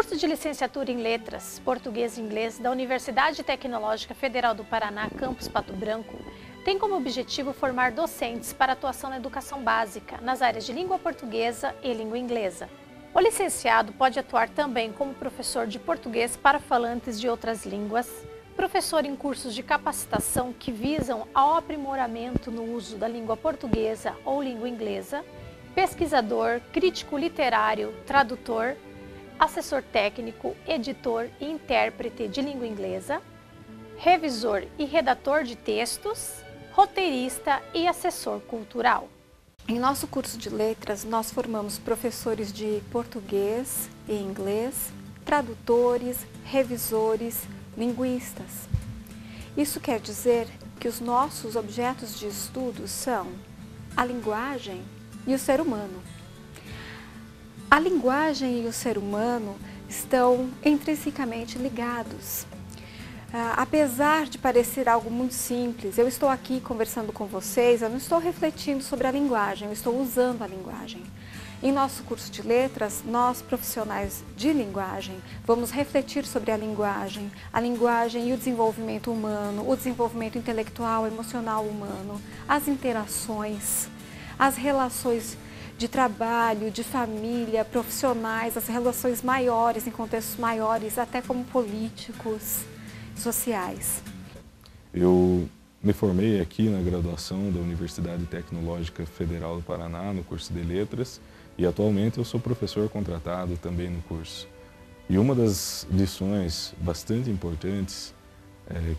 curso de licenciatura em Letras, Português e Inglês da Universidade Tecnológica Federal do Paraná, campus Pato Branco, tem como objetivo formar docentes para atuação na educação básica, nas áreas de língua portuguesa e língua inglesa. O licenciado pode atuar também como professor de português para falantes de outras línguas, professor em cursos de capacitação que visam ao aprimoramento no uso da língua portuguesa ou língua inglesa, pesquisador, crítico literário, tradutor, assessor técnico, editor e intérprete de língua inglesa, revisor e redator de textos, roteirista e assessor cultural. Em nosso curso de letras, nós formamos professores de português e inglês, tradutores, revisores, linguistas. Isso quer dizer que os nossos objetos de estudo são a linguagem e o ser humano. A linguagem e o ser humano estão intrinsecamente ligados. Apesar de parecer algo muito simples, eu estou aqui conversando com vocês, eu não estou refletindo sobre a linguagem, eu estou usando a linguagem. Em nosso curso de letras, nós profissionais de linguagem vamos refletir sobre a linguagem e o desenvolvimento humano, o desenvolvimento intelectual, emocional humano, as interações, as relações de trabalho, de família, profissionais, as relações maiores, em contextos maiores, até como políticos, sociais. Eu me formei aqui na graduação da Universidade Tecnológica Federal do Paraná, no curso de Letras, e atualmente eu sou professor contratado também no curso. E uma das lições bastante importantes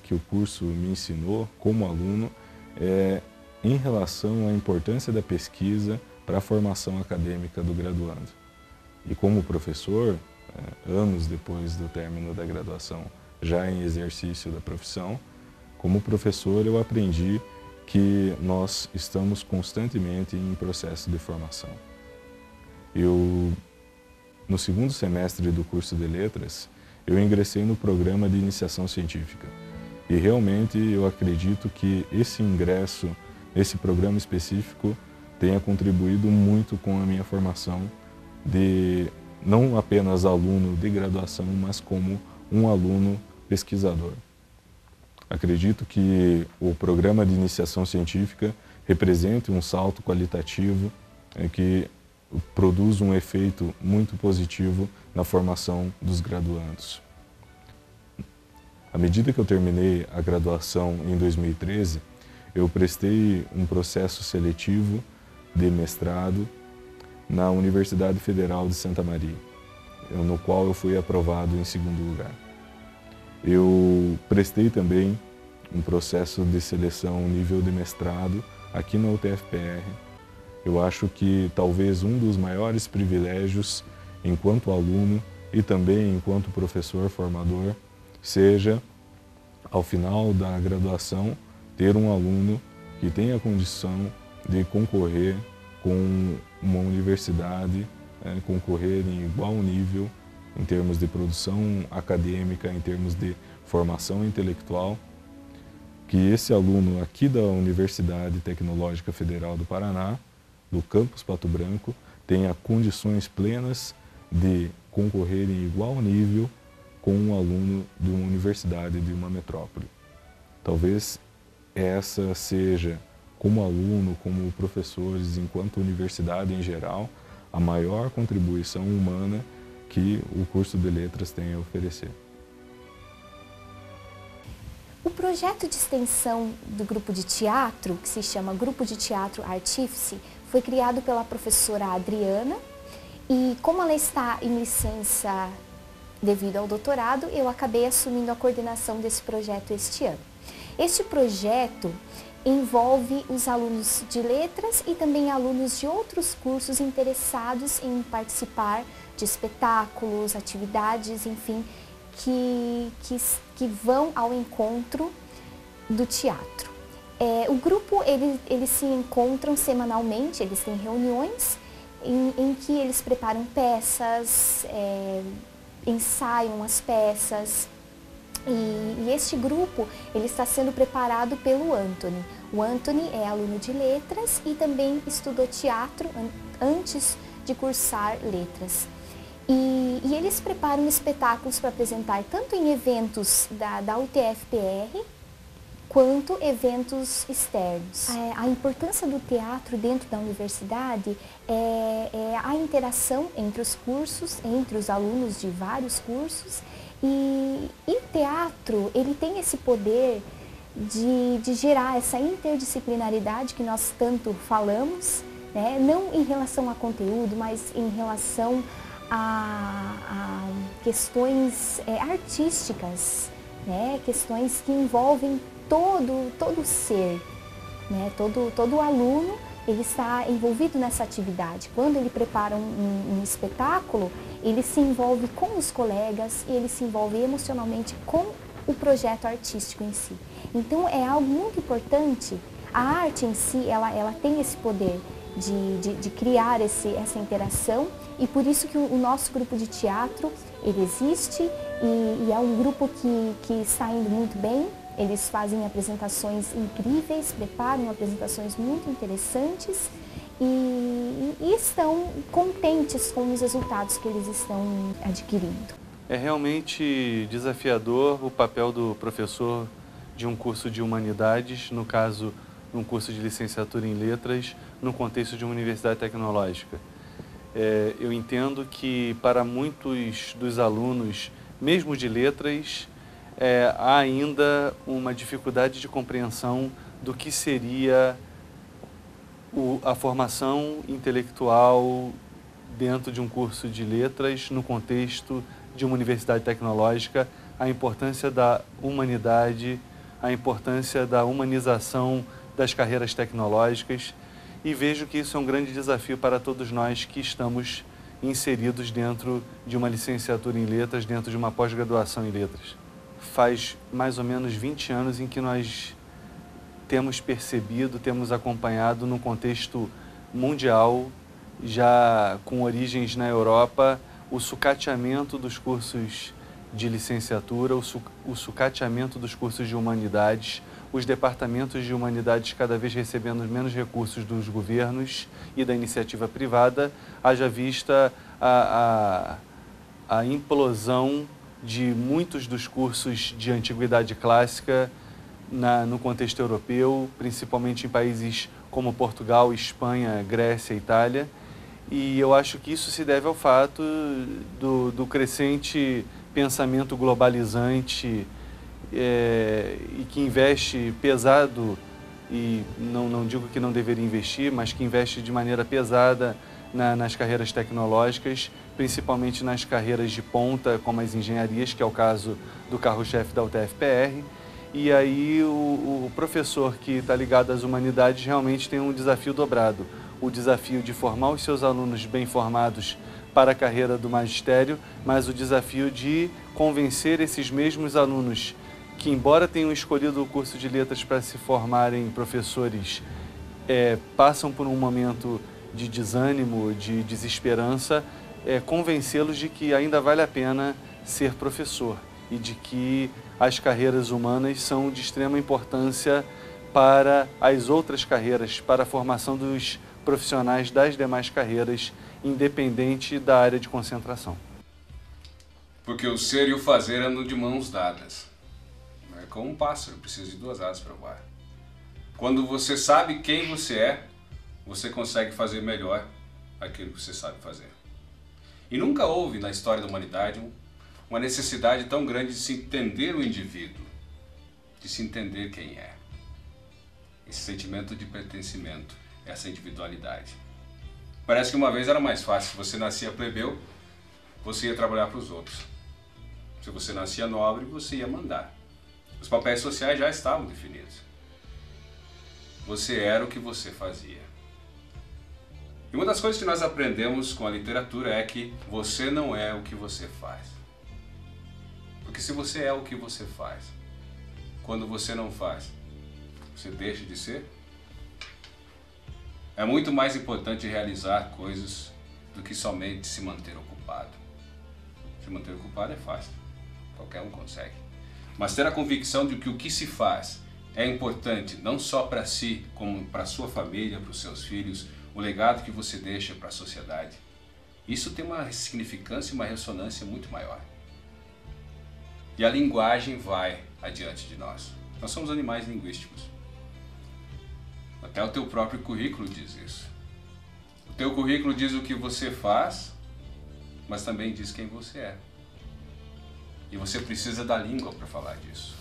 que o curso me ensinou como aluno é em relação à importância da pesquisa para a formação acadêmica do graduando. E como professor, anos depois do término da graduação, já em exercício da profissão, como professor eu aprendi que nós estamos constantemente em processo de formação. No segundo semestre do curso de Letras, eu ingressei no programa de iniciação científica. E realmente eu acredito que esse ingresso, esse programa específico, tenha contribuído muito com a minha formação de não apenas aluno de graduação, mas como um aluno pesquisador. Acredito que o programa de iniciação científica represente um salto qualitativo que produz um efeito muito positivo na formação dos graduandos. À medida que eu terminei a graduação em 2013, eu prestei um processo seletivo de mestrado na Universidade Federal de Santa Maria, no qual eu fui aprovado em segundo lugar. Eu prestei também um processo de seleção nível de mestrado aqui na UTFPR. Eu acho que talvez um dos maiores privilégios enquanto aluno e também enquanto professor formador seja, ao final da graduação, ter um aluno que tenha condição de concorrer com uma universidade, concorrer em igual nível em termos de produção acadêmica, em termos de formação intelectual, que esse aluno aqui da Universidade Tecnológica Federal do Paraná, do campus Pato Branco, tenha condições plenas de concorrer em igual nível com um aluno de uma universidade de uma metrópole. Talvez essa seja, como aluno, como professores, enquanto universidade em geral, a maior contribuição humana que o curso de letras tem a oferecer. O projeto de extensão do grupo de teatro, que se chama Grupo de Teatro Artífice, foi criado pela professora Adriana e como ela está em licença devido ao doutorado, eu acabei assumindo a coordenação desse projeto este ano. Este projeto envolve os alunos de letras e também alunos de outros cursos interessados em participar de espetáculos, atividades, enfim, que vão ao encontro do teatro. O grupo, eles se encontram semanalmente, eles têm reuniões em que eles preparam peças, ensaiam as peças. E este grupo ele está sendo preparado pelo Anthony. O Anthony é aluno de letras e também estudou teatro antes de cursar letras. E eles preparam espetáculos para apresentar tanto em eventos da UTF-PR, quanto eventos externos. A importância do teatro dentro da universidade é a interação entre os cursos, entre os alunos de vários cursos, e o teatro, ele tem esse poder de gerar essa interdisciplinaridade que nós tanto falamos, né? Não em relação a conteúdo, mas em relação a questões artísticas, né? Questões que envolvem todo ser, né? Todo aluno, ele está envolvido nessa atividade. Quando ele prepara um espetáculo, ele se envolve com os colegas e ele se envolve emocionalmente com o projeto artístico em si. Então é algo muito importante. A arte em si, ela tem esse poder de criar essa interação, e por isso que o nosso grupo de teatro, ele existe e é um grupo que está indo muito bem. Eles fazem apresentações incríveis, preparam apresentações muito interessantes e estão contentes com os resultados que eles estão adquirindo. É realmente desafiador o papel do professor de um curso de humanidades, no caso, um curso de licenciatura em letras, no contexto de uma universidade tecnológica. Eu entendo que para muitos dos alunos, mesmo de letras, há ainda uma dificuldade de compreensão do que seria a formação intelectual dentro de um curso de letras, no contexto de uma universidade tecnológica, a importância da humanidade, a importância da humanização das carreiras tecnológicas, e vejo que isso é um grande desafio para todos nós que estamos inseridos dentro de uma licenciatura em letras, dentro de uma pós-graduação em letras. Faz mais ou menos 20 anos em que nós temos percebido, temos acompanhado no contexto mundial, já com origens na Europa, o sucateamento dos cursos de licenciatura, o sucateamento dos cursos de humanidades, os departamentos de humanidades cada vez recebendo menos recursos dos governos e da iniciativa privada, haja vista a implosão de muitos dos cursos de antiguidade clássica no contexto europeu, principalmente em países como Portugal, Espanha, Grécia, Itália. E eu acho que isso se deve ao fato do crescente pensamento globalizante e que investe pesado, e não digo que não deveria investir, mas que investe de maneira pesada nas carreiras tecnológicas, principalmente nas carreiras de ponta, como as engenharias, que é o caso do carro-chefe da UTF-PR. E aí o professor que está ligado às humanidades realmente tem um desafio dobrado. O desafio de formar os seus alunos bem formados para a carreira do magistério, mas o desafio de convencer esses mesmos alunos que, embora tenham escolhido o curso de letras para se formarem professores, passam por um momento de desânimo, de desesperança, convencê-los de que ainda vale a pena ser professor e de que as carreiras humanas são de extrema importância para as outras carreiras, para a formação dos profissionais das demais carreiras, independente da área de concentração. Porque o ser e o fazer andam de mãos dadas. É como um pássaro, precisa de duas asas para voar. Quando você sabe quem você é, você consegue fazer melhor aquilo que você sabe fazer. E nunca houve na história da humanidade uma necessidade tão grande de se entender o indivíduo, de se entender quem é. Esse sentimento de pertencimento, essa individualidade. Parece que uma vez era mais fácil. Se você nascia plebeu, você ia trabalhar para os outros. Se você nascia nobre, você ia mandar. Os papéis sociais já estavam definidos. Você era o que você fazia. E uma das coisas que nós aprendemos com a literatura é que você não é o que você faz. Porque se você é o que você faz, quando você não faz, você deixa de ser? É muito mais importante realizar coisas do que somente se manter ocupado. Se manter ocupado é fácil, qualquer um consegue. Mas ter a convicção de que o que se faz é importante não só para si, como para a sua família, para os seus filhos, o legado que você deixa para a sociedade. Isso tem uma significância e uma ressonância muito maior. E a linguagem vai adiante de nós. Nós somos animais linguísticos. Até o teu próprio currículo diz isso. O teu currículo diz o que você faz, mas também diz quem você é. E você precisa da língua para falar disso.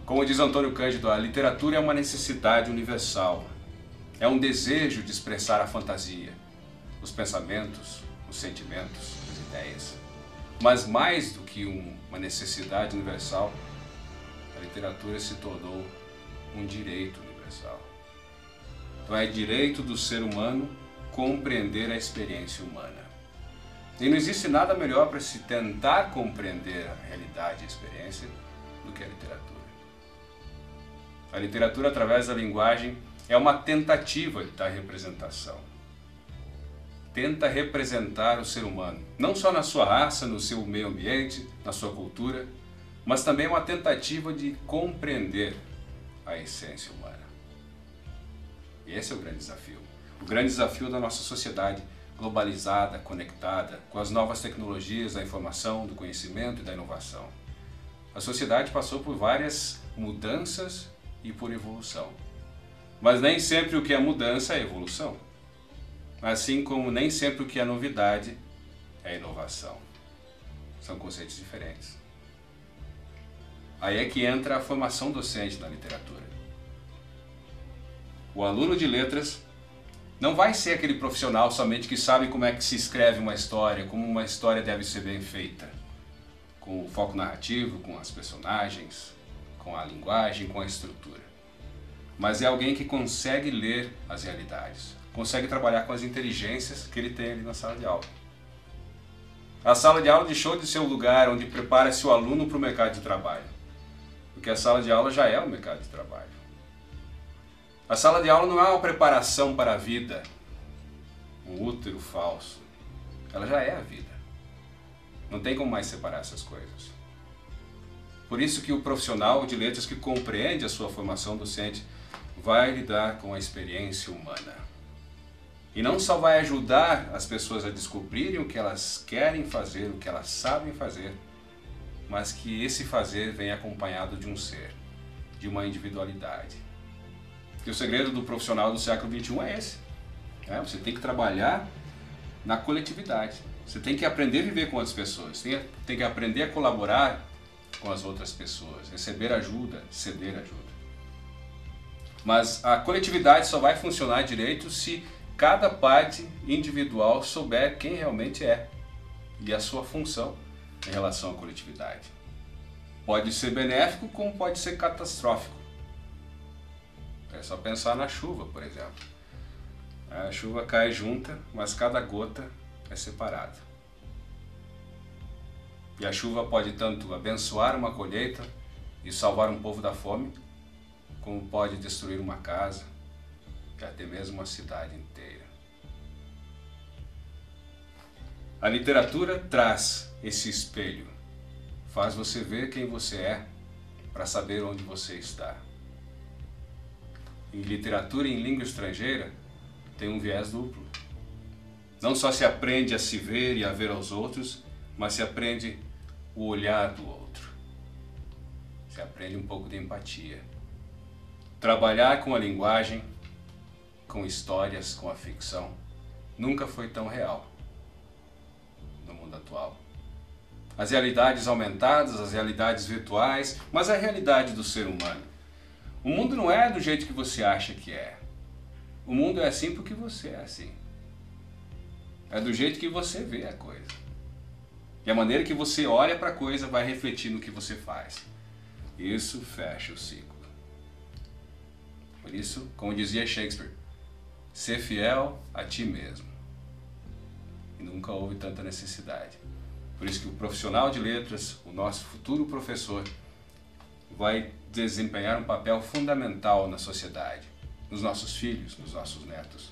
Como diz Antônio Cândido, a literatura é uma necessidade universal. É um desejo de expressar a fantasia, os pensamentos, os sentimentos, as ideias. Mas mais do que uma necessidade universal, a literatura se tornou um direito universal. Então é direito do ser humano compreender a experiência humana. E não existe nada melhor para se tentar compreender a realidade e a experiência do que a literatura. A literatura, através da linguagem, é uma tentativa da representação. Tenta representar o ser humano, não só na sua raça, no seu meio ambiente, na sua cultura, mas também uma tentativa de compreender a essência humana. E esse é o grande desafio. O grande desafio da nossa sociedade globalizada, conectada, com as novas tecnologias da informação, do conhecimento e da inovação. A sociedade passou por várias mudanças e por evolução. Mas nem sempre o que é mudança é evolução. Assim como nem sempre o que é novidade é inovação. São conceitos diferentes. Aí é que entra a formação docente na literatura. O aluno de letras não vai ser aquele profissional somente que sabe como é que se escreve uma história, como uma história deve ser bem feita, com o foco narrativo, com as personagens, com a linguagem, com a estrutura. Mas é alguém que consegue ler as realidades, consegue trabalhar com as inteligências que ele tem ali na sala de aula. A sala de aula deixou de ser o lugar onde prepara-se o aluno para o mercado de trabalho, porque a sala de aula já é o mercado de trabalho. A sala de aula não é uma preparação para a vida, um útero falso. Ela já é a vida. Não tem como mais separar essas coisas. Por isso que o profissional de letras que compreende a sua formação docente vai lidar com a experiência humana. E não só vai ajudar as pessoas a descobrirem o que elas querem fazer, o que elas sabem fazer, mas que esse fazer vem acompanhado de um ser, de uma individualidade. Porque o segredo do profissional do século XXI é esse. Você tem que trabalhar na coletividade. Você tem que aprender a viver com outras pessoas. Tem que aprender a colaborar com as outras pessoas. Receber ajuda, ceder ajuda. Mas a coletividade só vai funcionar direito se cada parte individual souber quem realmente é e a sua função em relação à coletividade. Pode ser benéfico como pode ser catastrófico. É só pensar na chuva, por exemplo. A chuva cai junta, mas cada gota é separada. E a chuva pode tanto abençoar uma colheita e salvar um povo da fome, como pode destruir uma casa e até mesmo uma cidade inteira. A literatura traz esse espelho, faz você ver quem você é para saber onde você está. Em literatura em língua estrangeira tem um viés duplo. Não só se aprende a se ver e a ver aos outros, mas se aprende o olhar do outro. Se aprende um pouco de empatia. Trabalhar com a linguagem, com histórias, com a ficção, nunca foi tão real no mundo atual. As realidades aumentadas, as realidades virtuais, mas a realidade do ser humano. O mundo não é do jeito que você acha que é. O mundo é assim porque você é assim. É do jeito que você vê a coisa. E a maneira que você olha para a coisa vai refletir no que você faz. Isso fecha o ciclo. Por isso, como dizia Shakespeare, ser fiel a ti mesmo. E nunca houve tanta necessidade. Por isso que o profissional de letras, o nosso futuro professor, vai desempenhar um papel fundamental na sociedade, nos nossos filhos, nos nossos netos.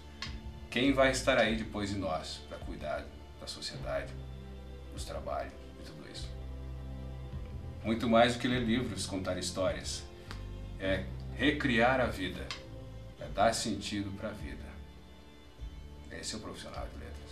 Quem vai estar aí depois de nós para cuidar da sociedade, dos trabalhos e tudo isso? Muito mais do que ler livros, contar histórias. É recriar a vida, é dar sentido para a vida. Esse é o profissional de letras.